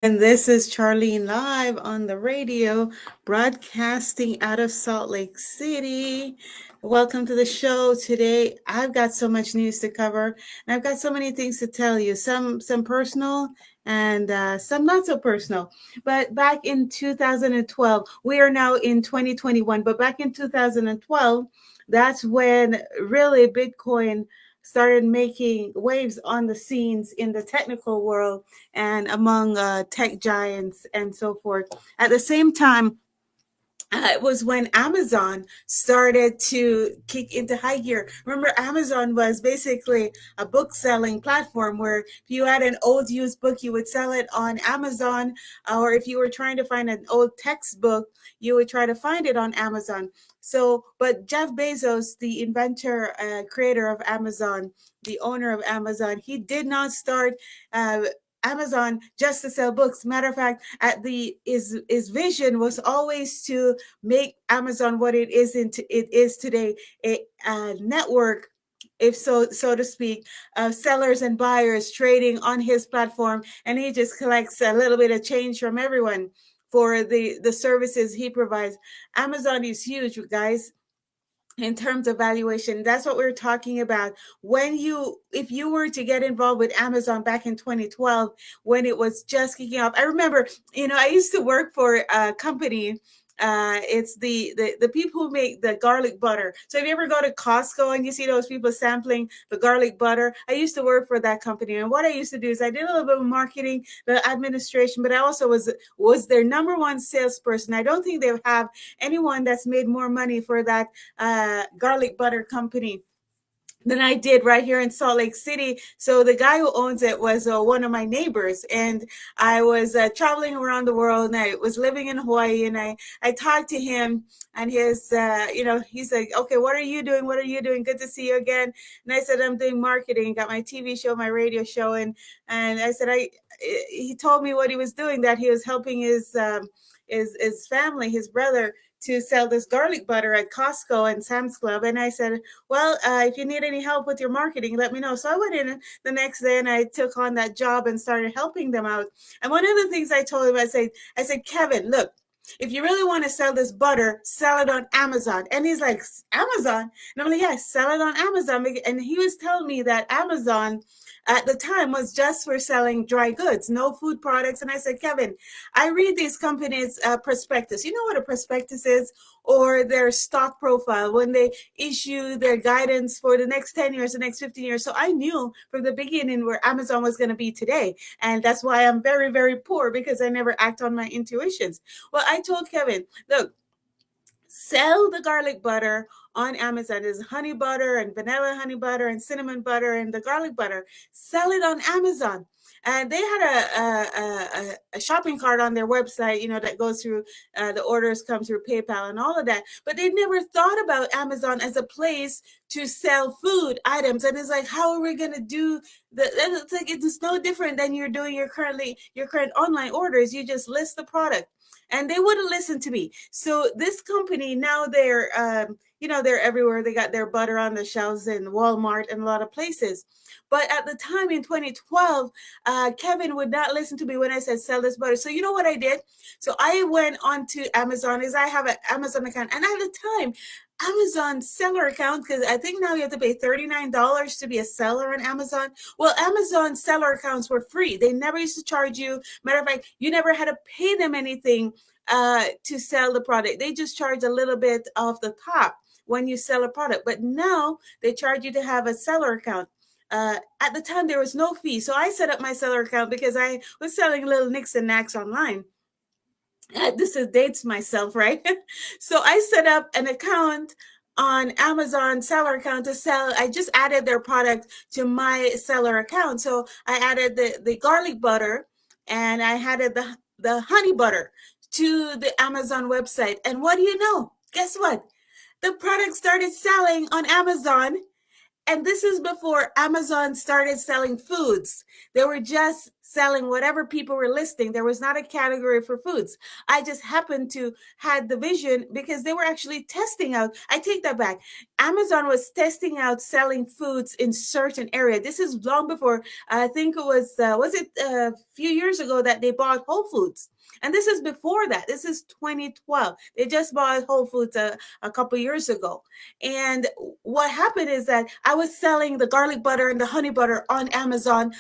And this is Charlene live on the radio, broadcasting out of Salt Lake City. Welcome to the show today. I've got so much news to cover, and I've got so many things to tell you. Some personal, and some not so personal. But back in 2012, we are now in 2021. But back in 2012, that's when really Bitcoin started making waves on the scenes in the technical world and among tech giants and so forth. At the same time, it was when Amazon started to kick into high gear. Remember, Amazon was basically a book selling platform where if you had an old used book, you would sell it on Amazon, or if you were trying to find an old textbook, you would try to find it on Amazon. So, but Jeff Bezos, the inventor, creator of Amazon, the owner of Amazon, he did not start uh, Amazon just to sell books. Matter of fact, at the his vision was always to make Amazon what it is today, a network, if so to speak, of sellers and buyers trading on his platform, and he just collects a little bit of change from everyone for the services he provides. Amazon is huge, guys, in terms of valuation. That's what we're talking about. If you were to get involved with Amazon back in 2012, when it was just kicking off, I remember, I used to work for a company. It's the people who make the garlic butter. So if you ever go to Costco and you see those people sampling the garlic butter, I used to work for that company. And what I used to do is I did a little bit of marketing, the administration, but I also was their number one salesperson. I don't think they have anyone that's made more money for that garlic butter company than I did right here in Salt Lake City. So the guy who owns it was one of my neighbors, and I was traveling around the world, and I was living in Hawaii, and I talked to him, and he's like, okay, what are you doing? What are you doing? Good to see you again. And I said, I'm doing marketing, got my TV show, my radio show, and I said, he told me what he was doing, that he was helping his family, his brother, to sell this garlic butter at Costco and Sam's Club. And I said, well, if you need any help with your marketing, let me know. So I went in the next day and I took on that job and started helping them out. And one of the things I told him, I said, Kevin, look, if you really want to sell this butter, sell it on Amazon. And he's like, Amazon? And I'm like, yeah, sell it on Amazon. And he was telling me that Amazon at the time was just for selling dry goods, no food products. And I said, Kevin, I read these companies' prospectus. You know what a prospectus is? Or their stock profile when they issue their guidance for the next 10 years, the next 15 years. So I knew from the beginning where Amazon was going to be today. And that's why I'm very, very poor, because I never act on my intuitions. Well, I told Kevin, look, sell the garlic butter on Amazon. There's honey butter and vanilla honey butter and cinnamon butter and the garlic butter. Sell it on Amazon. And they had a shopping cart on their website, that goes through, the orders come through PayPal and all of that. But they never thought about Amazon as a place to sell food items. And it's like, how are we going to do that? It's like, it's no different than you're doing your current online orders. You just list the product. And they wouldn't listen to me. So this company, now they're everywhere. They got their butter on the shelves in Walmart and a lot of places. But at the time in 2012, Kevin would not listen to me when I said sell this butter. So you know what I did? So I went onto Amazon, because I have an Amazon account. And at the time, Amazon seller account, because I think now you have to pay $39 to be a seller on Amazon. Well, Amazon seller accounts were free. They never used to charge you. Matter of fact, you never had to pay them anything to sell the product. They just charge a little bit off the top when you sell a product. But now they charge you to have a seller account. At the time, there was no fee. So I set up my seller account because I was selling little nicks and knacks online. This is dates myself, right? So I set up an account on Amazon seller account to sell. I just added their product to my seller account. So I added the garlic butter, and I added the honey butter to the Amazon website. And what do you know? Guess what? The product started selling on Amazon. And this is before Amazon started selling foods. They were just selling whatever people were listing. There was not a category for foods. I just happened to had the vision because they were actually testing out. I take that back. Amazon was testing out selling foods in certain area. This is long before, I think it was it a few years ago that they bought Whole Foods. And this is before that. This is 2012. They just bought Whole Foods a couple years ago. And what happened is that I was selling the garlic butter and the honey butter on Amazon,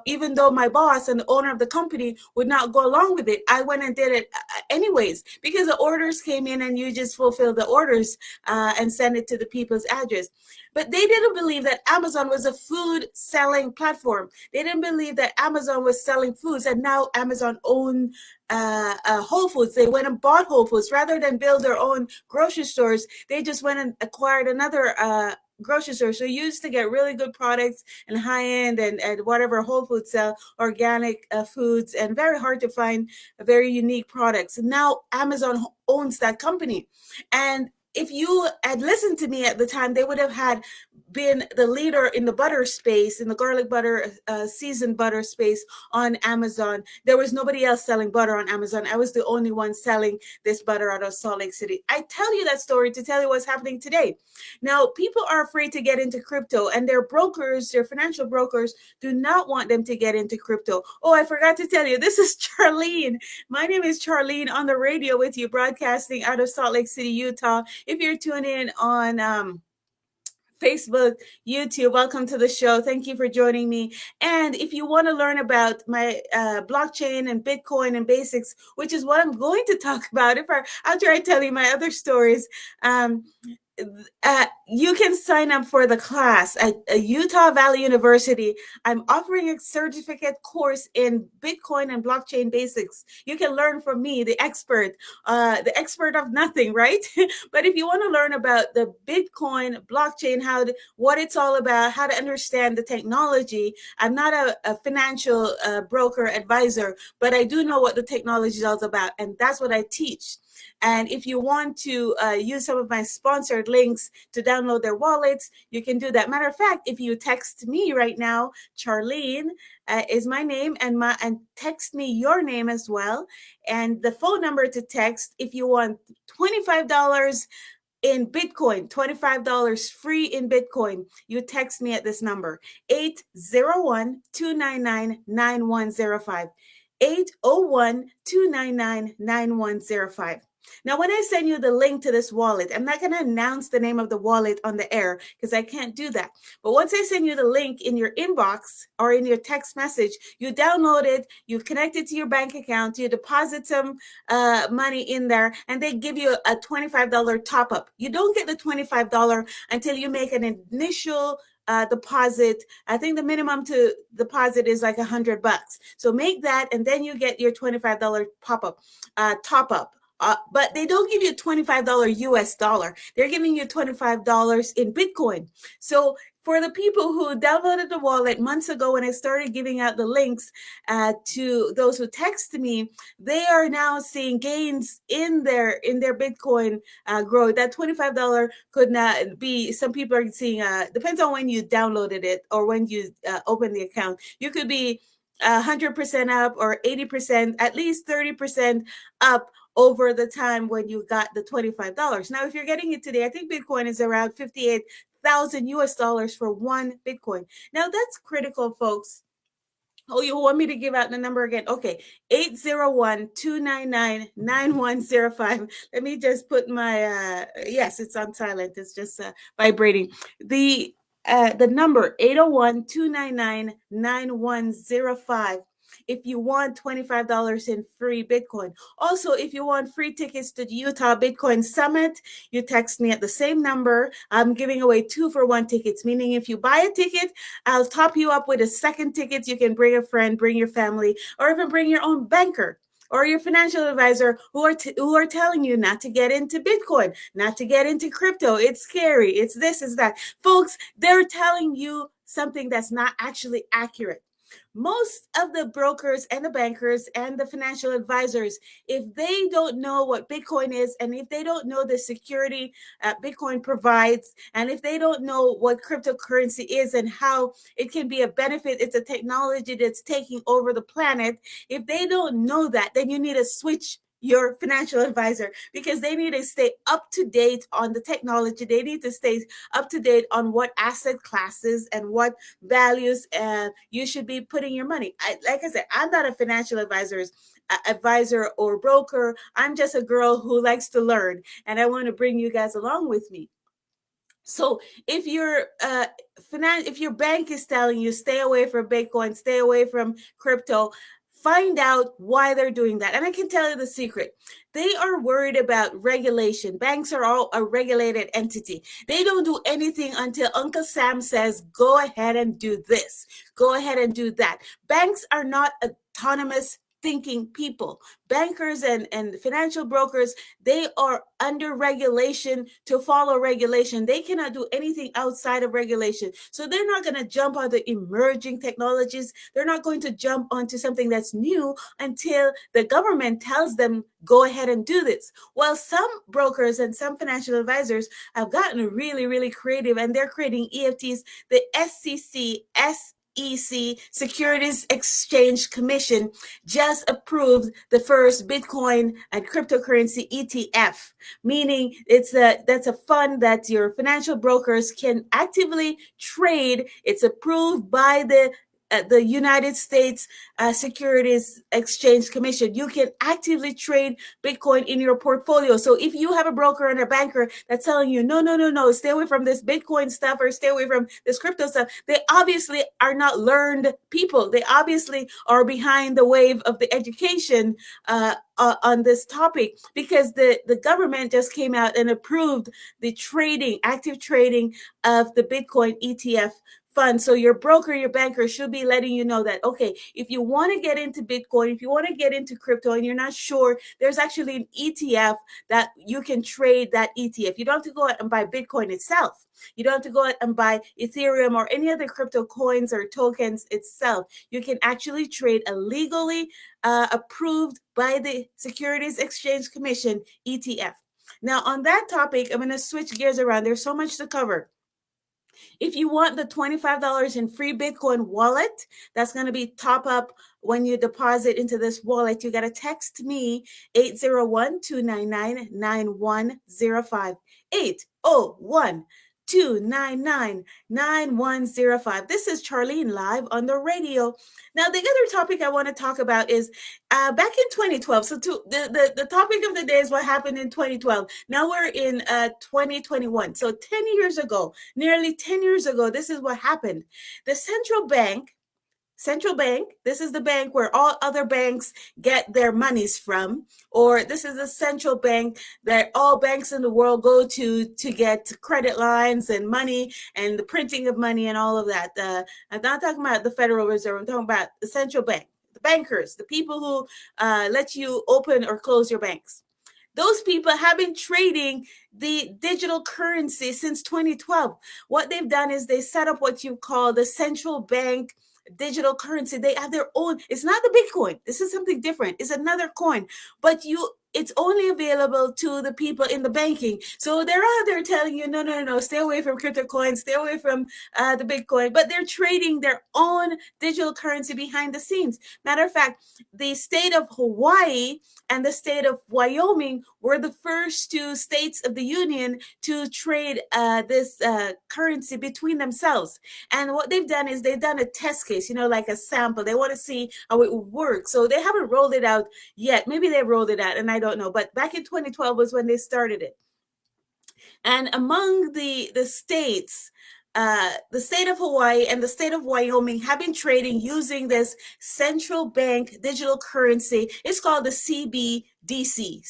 even though my boss and the owner of the company would not go along with it. I went and did it anyways because the orders came in and you just fulfill the orders and send it to the people's address. But they didn't believe that Amazon was a food selling platform. They didn't believe that Amazon was selling foods, and now Amazon owned Whole Foods. They went and bought Whole Foods rather than build their own grocery stores. They just went and acquired another grocery store. So you used to get really good products and high end and whatever Whole Foods sell, organic foods, and very hard to find very unique products. And now Amazon owns that company. And if you had listened to me at the time, they would have had been the leader in the butter space, in the garlic butter, seasoned butter space on Amazon. There was nobody else selling butter on Amazon. I was the only one selling this butter out of Salt Lake City. I tell you that story to tell you what's happening today. Now, people are afraid to get into crypto, and their brokers, their financial brokers, do not want them to get into crypto. Oh, I forgot to tell you, this is Charlene. My name is Charlene on the radio with you, broadcasting out of Salt Lake City, Utah. If you're tuning in on Facebook, YouTube, welcome to the show. Thank you for joining me. And if you want to learn about my blockchain and Bitcoin and basics, which is what I'm going to talk about, after I tell you my other stories, you can sign up for the class at Utah Valley University. I'm offering a certificate course in Bitcoin and blockchain basics. You can learn from me, the expert of nothing, right? But if you want to learn about the Bitcoin, blockchain, what it's all about, how to understand the technology, I'm not a financial broker advisor, but I do know what the technology is all about, and that's what I teach. And if you want to use some of my sponsored links to download their wallets, you can do that. Matter of fact, if you text me right now, Charlene is my name, and text me your name as well. And the phone number to text if you want $25 in Bitcoin, $25 free in Bitcoin, you text me at this number, 801-299-9105. 801-299-9105. Now, when I send you the link to this wallet, I'm not going to announce the name of the wallet on the air because I can't do that. But once I send you the link in your inbox or in your text message, you download it, you connect it to your bank account, you deposit some money in there, and they give you a $25 top up. You don't get the $25 until you make an initial deposit. I think the minimum to deposit is like $100. So make that, and then you get your $25 top up. But they don't give you $25 US dollar. They're giving you $25 in Bitcoin. So for the people who downloaded the wallet months ago when I started giving out the links to those who text me, they are now seeing gains in their Bitcoin growth. That $25 could not be, some people are seeing, depends on when you downloaded it or when you open the account. You could be 100% up or 80%, at least 30% up over the time when you got the $25. Now, if you're getting it today, I think Bitcoin is around 58,000 US dollars for one Bitcoin. Now, that's critical, folks. Oh, you want me to give out the number again? Okay, 801-299-9105. Let me just put my, yes, it's on silent. It's just vibrating. The number, 801-299-9105. If you want $25 in free Bitcoin. Also, if you want free tickets to the Utah Bitcoin Summit, you text me at the same number. I'm giving away 2-for-1 tickets, meaning if you buy a ticket, I'll top you up with a second ticket. You can bring a friend, bring your family, or even bring your own banker or your financial advisor who are telling you not to get into Bitcoin, not to get into crypto. It's scary. It's this, it's that. Folks, they're telling you something that's not actually accurate. Most of the brokers and the bankers and the financial advisors, if they don't know what Bitcoin is, and if they don't know the security Bitcoin provides, and if they don't know what cryptocurrency is and how it can be a benefit, it's a technology that's taking over the planet. If they don't know that, then you need to switch your financial advisor, because they need to stay up to date on the technology. They need to stay up to date on what asset classes and what values you should be putting your money. Like I said, I'm not a financial advisor or broker. I'm just a girl who likes to learn, and I want to bring you guys along with me. So if if your bank is telling you stay away from Bitcoin, stay away from crypto, find out why they're doing that. And I can tell you the secret. They are worried about regulation. Banks are all a regulated entity. They don't do anything until Uncle Sam says, go ahead and do this. Go ahead and do that. Banks are not autonomous thinking people. Bankers and financial brokers, they are under regulation to follow regulation. They cannot do anything outside of regulation. So they're not going to jump on the emerging technologies. They're not going to jump onto something that's new until the government tells them, go ahead and do this. Well, some brokers and some financial advisors have gotten really, really creative, and they're creating EFTs. The SEC, Securities Exchange Commission, just approved the first Bitcoin and cryptocurrency ETF, meaning that's a fund that your financial brokers can actively trade. It's approved by the United States Securities Exchange Commission. You can actively trade Bitcoin in your portfolio. So if you have a broker and a banker that's telling you, no, stay away from this Bitcoin stuff or stay away from this crypto stuff, they obviously are not learned people. They obviously are behind the wave of the education on this topic, because the government just came out and approved the active trading of the Bitcoin ETF fund. So your broker, your banker should be letting you know that, okay, if you want to get into Bitcoin, if you want to get into crypto and you're not sure, there's actually an ETF that you can trade that ETF. You don't have to go out and buy Bitcoin itself. You don't have to go out and buy Ethereum or any other crypto coins or tokens itself. You can actually trade a legally approved by the Securities Exchange Commission ETF. Now, on that topic, I'm going to switch gears around. There's so much to cover. If you want the $25 in free Bitcoin wallet, that's going to be top up when you deposit into this wallet. You got to text me 801-299-9105. 801-299-9105. This is Charlene live on the radio. Now, the other topic I want to talk about is back in 2012. So the topic of the day is what happened in 2012. Now we're in 2021. So 10 years ago, nearly 10 years ago, this is what happened. The central bank, this is the bank where all other banks get their monies from, or this is the central bank that all banks in the world go to get credit lines and money and the printing of money and all of that. I'm not talking about the Federal Reserve. I'm talking about the central bank, the bankers, the people who let you open or close your banks. Those people have been trading the digital currency since 2012. What they've done is they set up what you call the central bank digital currency. They have their own. It's not the Bitcoin. This is something different. It's another coin, but it's only available to the people in the banking. So they're out there telling you, no, stay away from crypto coins, stay away from the Bitcoin, but they're trading their own digital currency behind the scenes. Matter of fact, the state of Hawaii and the state of Wyoming were the first two states of the union to trade this currency between themselves. And what they've done is they've done a test case, like a sample. They want to see how it would work. So they haven't rolled it out yet. Maybe they rolled it out, and I don't know. But back in 2012 was when they started it. And among the states, the state of Hawaii and the state of Wyoming have been trading using this central bank digital currency. It's called the CBDC,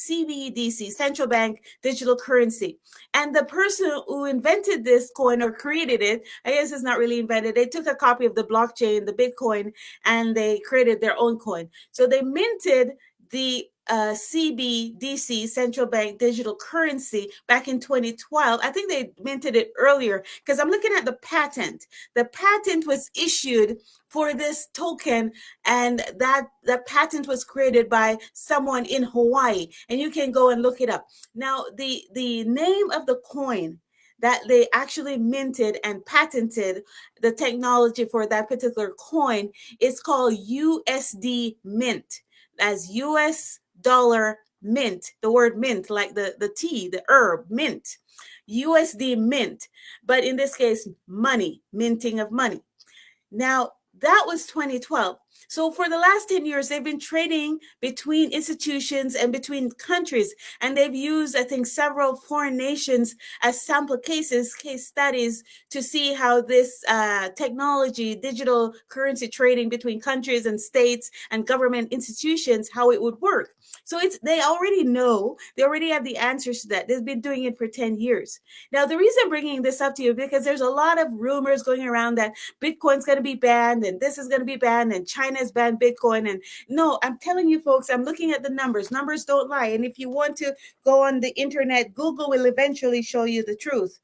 central bank digital currency. And the person who invented this coin or created it, I guess it's not really invented, they took a copy of the blockchain, the Bitcoin, and they created their own coin. So they minted the CBDC, central bank digital currency, back in 2012. I think they minted it earlier because I'm looking at the patent. The patent was issued for this token, and that patent was created by someone in Hawaii, and you can go and look it up. Now, the name of the coin that they actually minted and patented the technology for that particular coin is called USD Mint, as US dollar mint, the word mint, like the tea, the herb, mint, USD Mint, but in this case, money, minting of money. Now, that was 2012. So for the last 10 years, they've been trading between institutions and between countries. And they've used, I think, several foreign nations as sample cases, case studies, to see how this technology, digital currency trading between countries and states and government institutions, how it would work. So they already know, they already have the answers to that. They've been doing it for 10 years. Now, the reason I'm bringing this up to you, because there's a lot of rumors going around that Bitcoin's going to be banned and this is going to be banned and China's banned Bitcoin. And no, I'm telling you folks, I'm looking at the numbers. Numbers don't lie. And if you want to go on the internet, Google will eventually show you the truth.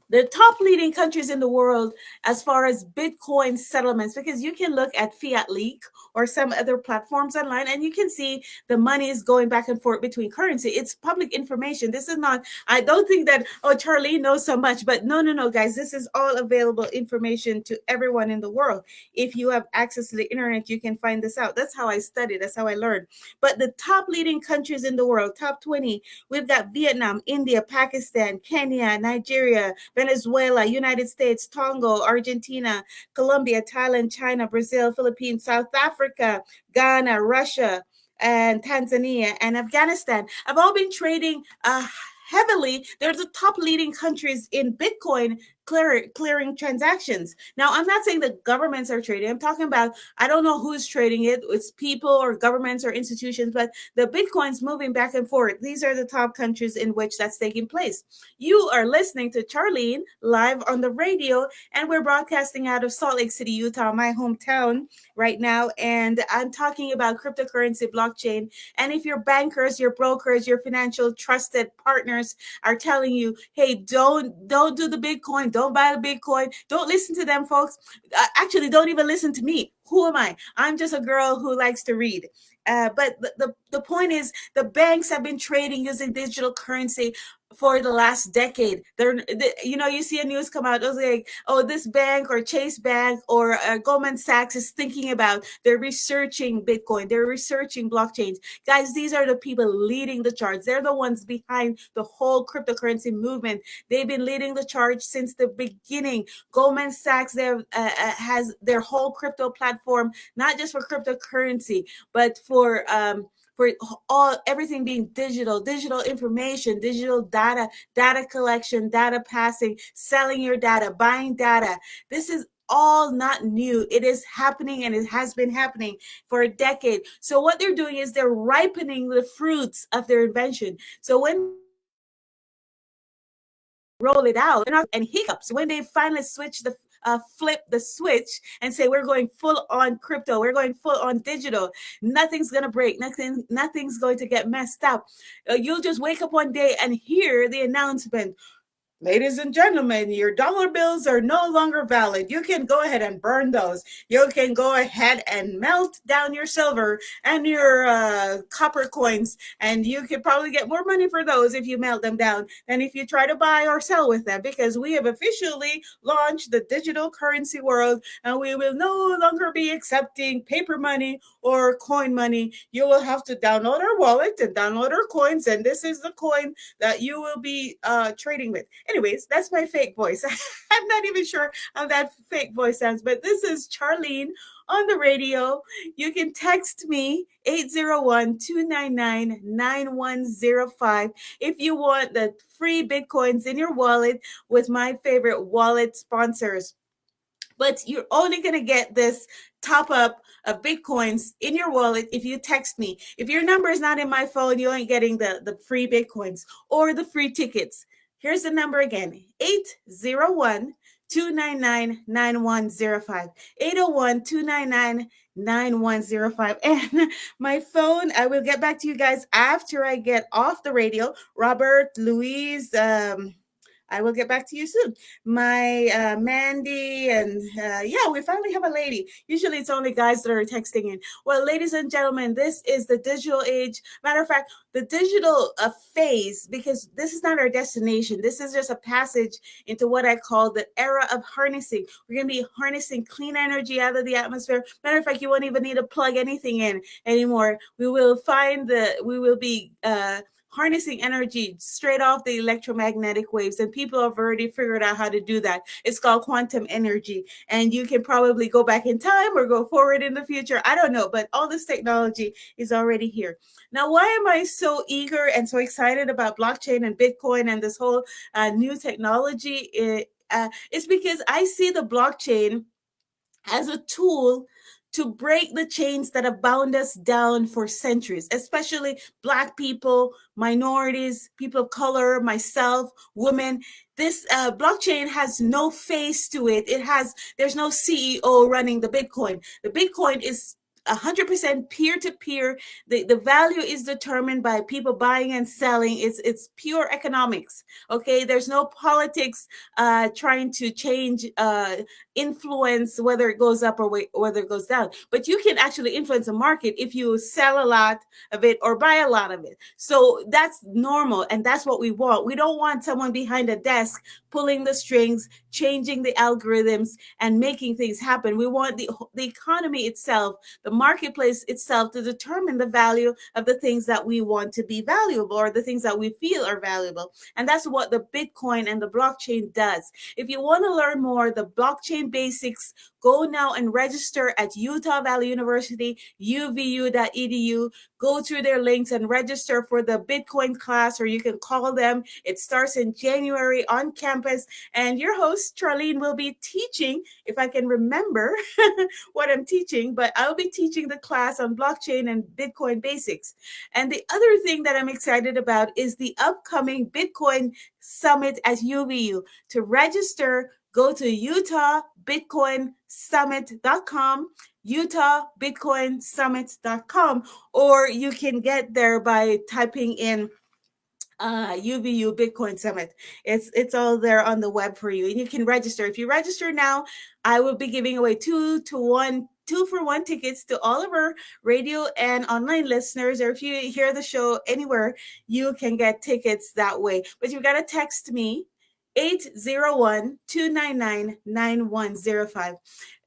The top leading countries in the world as far as Bitcoin settlements, because you can look at Fiat Leak or some other platforms online and you can see the money is going back and forth between currency. It's public information. This is not, I don't think that, oh, Charlene knows so much, but no, guys, this is all available information to everyone in the world. If you have access to the internet, you can find this out. That's how I studied. That's how I learned. But the top leading countries in the world, top 20, we've got Vietnam, India, Pakistan, Kenya, Nigeria, Venezuela, United States, Togo, Argentina, Colombia, Thailand, China, Brazil, Philippines, South Africa, Ghana, Russia, and Tanzania, and Afghanistan have all been trading heavily. They're the top leading countries in Bitcoin clearing transactions. Now, I'm not saying the governments are trading. I'm talking about, I don't know who's trading it. It's people or governments or institutions, but the Bitcoin's moving back and forth. These are the top countries in which that's taking place. You are listening to Charlene live on the radio, and we're broadcasting out of Salt Lake City, Utah, my hometown right now. And I'm talking about cryptocurrency, blockchain. And if your bankers, your brokers, your financial trusted partners are telling you, hey, don't do the Bitcoin, don't buy the Bitcoin, don't listen to them, folks. Actually, don't even listen to me. Who am I? I'm just a girl who likes to read. But the point is, the banks have been trading using digital currency for the last decade. You see a news come out, it was like, oh, this bank or Chase Bank or Goldman Sachs is thinking about, they're researching Bitcoin, they're researching blockchains. Guys, these are the people leading the charge. They're the ones behind the whole cryptocurrency movement. They've been leading the charge since the beginning. Goldman Sachs has their whole crypto platform, not just for cryptocurrency, but for everything being digital information, digital data collection, data passing, selling your data, buying data. This is all not new. It is happening, and it has been happening for a decade. So what they're doing is they're ripening the fruits of their invention. So when roll it out, and hiccups when they finally flip the switch and say, we're going full on crypto, we're going full on digital, nothing's gonna break, nothing's going to get messed up. You'll just wake up one day and hear the announcement, ladies and gentlemen, your dollar bills are no longer valid. You can go ahead and burn those. You can go ahead and melt down your silver and your copper coins, and you could probably get more money for those if you melt them down than if you try to buy or sell with them, because we have officially launched the digital currency world, and we will no longer be accepting paper money or coin money. You will have to download our wallet and download our coins, and this is the coin that you will be trading with. Anyways, that's my fake voice. I'm not even sure how that fake voice sounds, but this is Charlene on the radio. You can text me 801-299-9105 if you want the free Bitcoins in your wallet with my favorite wallet sponsors. But you're only going to get this top up of Bitcoins in your wallet if you text me. If your number is not in my phone, you ain't getting the free Bitcoins or the free tickets. Here's the number again, 801 801-299-9105. 801-299-9105. And my phone, I will get back to you guys after I get off the radio. Robert, Louise, I will get back to you soon. My Mandy, and yeah, we finally have a lady. Usually it's only guys that are texting in. Well, ladies and gentlemen, this is the digital age. Matter of fact, the digital phase, because this is not our destination. This is just a passage into what I call the era of harnessing. We're going to be harnessing clean energy out of the atmosphere. Matter of fact, you won't even need to plug anything in anymore. We will be harnessing energy straight off the electromagnetic waves, and people have already figured out how to do that. It's called quantum energy, and you can probably go back in time or go forward in the future. I don't know, but all this technology is already here. Now, why am I so eager and so excited about blockchain and Bitcoin and this whole new technology? It's because I see the blockchain as a tool to break the chains that have bound us down for centuries, especially Black people, minorities, people of color, myself, women. This blockchain has no face to it. There's no CEO running the Bitcoin. The Bitcoin is 100% peer-to-peer. The value is determined by people buying and selling. It's pure economics. Okay, there's no politics trying to change influence whether it goes up or whether it goes down. But you can actually influence the market if you sell a lot of it or buy a lot of it. So that's normal, and that's what we want. We don't want someone behind a desk pulling the strings, changing the algorithms, and making things happen. We want the economy itself, the marketplace itself, to determine the value of the things that we want to be valuable, or the things that we feel are valuable. And that's what the Bitcoin and the blockchain does. If you want to learn more, the blockchain basics, go now and register at Utah Valley University, uvu.edu. Go through their links and register for the Bitcoin class, or you can call them. It starts in January on campus. And your host, Charlene, will be teaching, if I can remember what I'm teaching, but I'll be teaching the class on blockchain and Bitcoin basics. And the other thing that I'm excited about is the upcoming Bitcoin Summit at UVU. To register, go to utahbitcoinsummit.com, utahbitcoinsummit.com, or you can get there by typing in UVU Bitcoin Summit. It's all there on the web for you, and you can register. If you register now, I will be giving away 2-for-1 tickets to all of our radio and online listeners, or if you hear the show anywhere, you can get tickets that way. But you've got to text me 801-299-9105.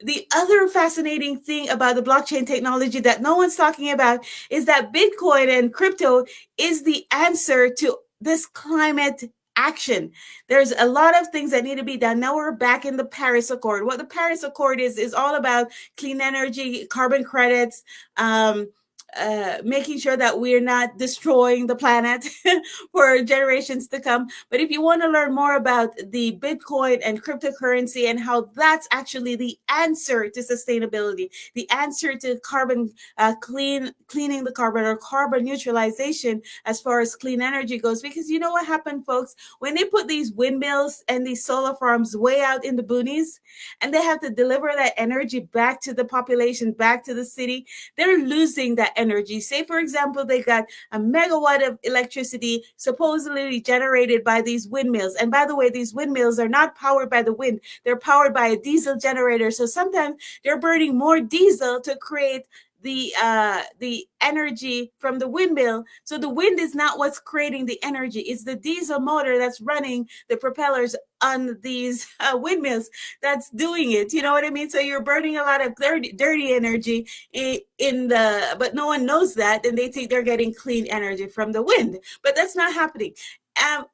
The other fascinating thing about the blockchain technology that no one's talking about is that Bitcoin and crypto is the answer to this climate action. There's a lot of things that need to be done. Now we're back in the Paris Accord. What the Paris Accord is all about: clean energy, carbon credits, making sure that we're not destroying the planet for generations to come. But if you want to learn more about the Bitcoin and cryptocurrency and how that's actually the answer to sustainability, the answer to carbon cleaning the carbon, or carbon neutralization as far as clean energy goes, because you know what happened, folks, when they put these windmills and these solar farms way out in the boonies, and they have to deliver that energy back to the population, back to the city, they're losing that energy. Say, for example, they got a megawatt of electricity supposedly generated by these windmills. And by the way, these windmills are not powered by the wind. They're powered by a diesel generator. So sometimes they're burning more diesel to create the energy from the windmill. So the wind is not what's creating the energy. It's the diesel motor that's running the propellers on these windmills that's doing it. You know what I mean? So you're burning a lot of dirty energy but no one knows that, and they think they're getting clean energy from the wind, but that's not happening.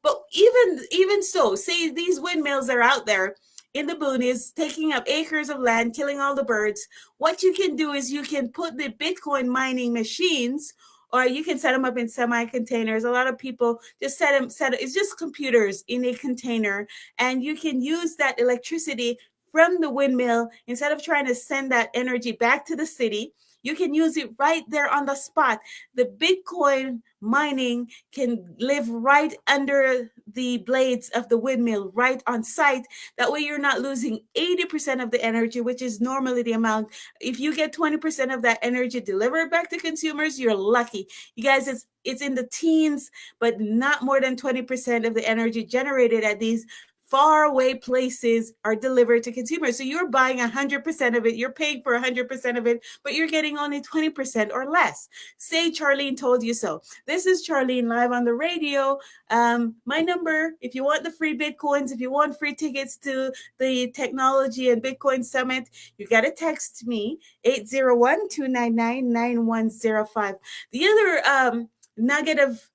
But even so, say these windmills are out there in the boonies, taking up acres of land, killing all the birds. What you can do is you can put the Bitcoin mining machines, or you can set them up in semi-containers. A lot of people just set them, it's just computers in a container, and you can use that electricity from the windmill. Instead of trying to send that energy back to the city, You can use it right there on the spot. The Bitcoin mining can live right under the blades of the windmill, right on site. That way you're not losing 80% of the energy, which is normally the amount. If you get 20% of that energy delivered back to consumers, you're lucky. You guys, it's in the teens, but not more than 20% of the energy generated at these far away places are delivered to consumers. So you're buying 100% of it, you're paying for 100% of it, but you're getting only 20% or less. Say Charlene told you so. This is Charlene live on the radio. My number, if you want the free Bitcoins, if you want free tickets to the Technology and Bitcoin Summit, you got to text me 801-299-9105. The other nugget of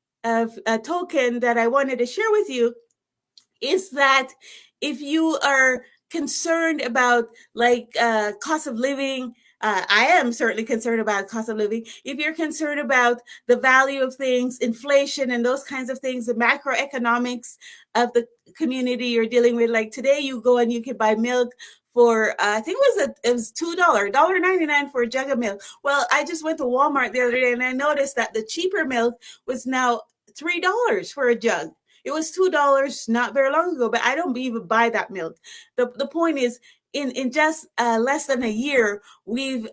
a token that I wanted to share with you is that if you are concerned about like cost of living, I am certainly concerned about cost of living. If you're concerned about the value of things, inflation and those kinds of things, the macroeconomics of the community you're dealing with, like today you go and you can buy milk for I think it was $2, $1.99 for a jug of milk. Well, I just went to Walmart the other day and I noticed that the cheaper milk was now $3 for a jug. It was $2 not very long ago, but I don't even buy that milk. The point is, in just less than a year, we've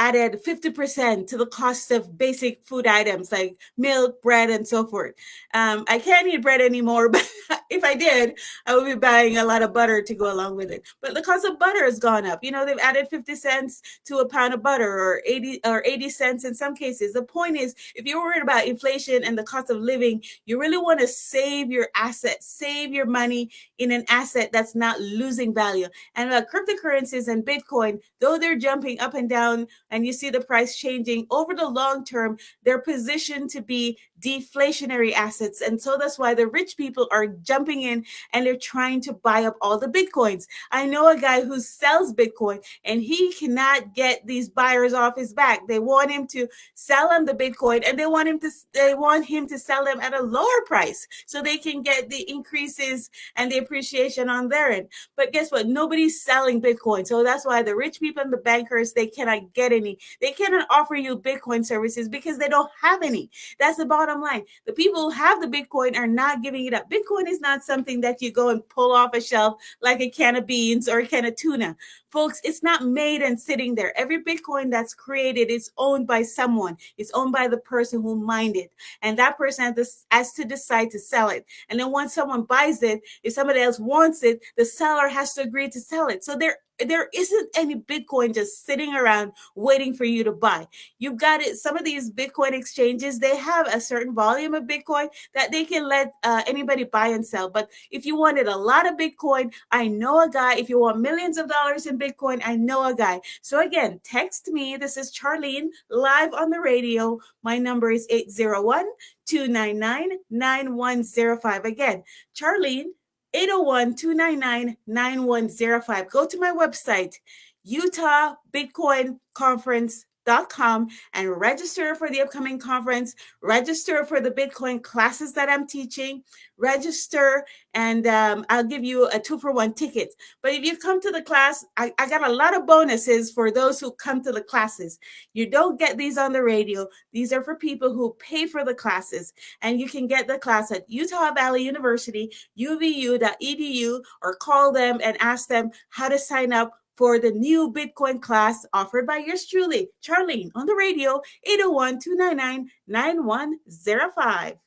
added 50% to the cost of basic food items like milk, bread, and so forth. I can't eat bread anymore, but if I did, I would be buying a lot of butter to go along with it. But the cost of butter has gone up. You know, they've added 50 cents to a pound of butter, or 80 cents in some cases. The point is, if you're worried about inflation and the cost of living, you really want to save your assets, save your money in an asset that's not losing value. And cryptocurrencies and Bitcoin, though they're jumping up and down, and you see the price changing over the long term, they're positioned to be deflationary assets. And so that's why the rich people are jumping in and they're trying to buy up all the Bitcoins. I know a guy who sells Bitcoin and he cannot get these buyers off his back. They want him to sell them the Bitcoin, and they want him to sell them at a lower price so they can get the increases and the appreciation on their end. But guess what? Nobody's selling Bitcoin. So that's why the rich people and the bankers, they cannot get any. They cannot offer you Bitcoin services because they don't have any. That's the bottom line. The people who have the Bitcoin are not giving it up. Bitcoin is not something that you go and pull off a shelf like a can of beans or a can of tuna. Folks, it's not made and sitting there. Every Bitcoin that's created is owned by someone. It's owned by the person who mined it. And that person has to decide to sell it. And then once someone buys it, if somebody else wants it, the seller has to agree to sell it. So there isn't any Bitcoin just sitting around waiting for you to buy. You've got it. Some of these Bitcoin exchanges, they have a certain volume of Bitcoin that they can let anybody buy and sell. But if you wanted a lot of Bitcoin, I know a guy. If you want millions of dollars in Bitcoin, I know a guy. So again, text me. This is Charlene live on the radio. My number is 801-299-9105. Again, Charlene, 801-299-9105. Go to my website, utahbitcoinconference.com, and register for the upcoming conference. Register for the Bitcoin classes that I'm teaching. Register, and I'll give you a 2-for-1 ticket. But if you come to the class, I got a lot of bonuses for those who come to the classes. You don't get these on the radio. These are for people who pay for the classes. And you can get the class at Utah Valley University, uvu.edu, or call them and ask them how to sign up for the new Bitcoin class offered by yours truly, Charlene, on the radio, 801-299-9105.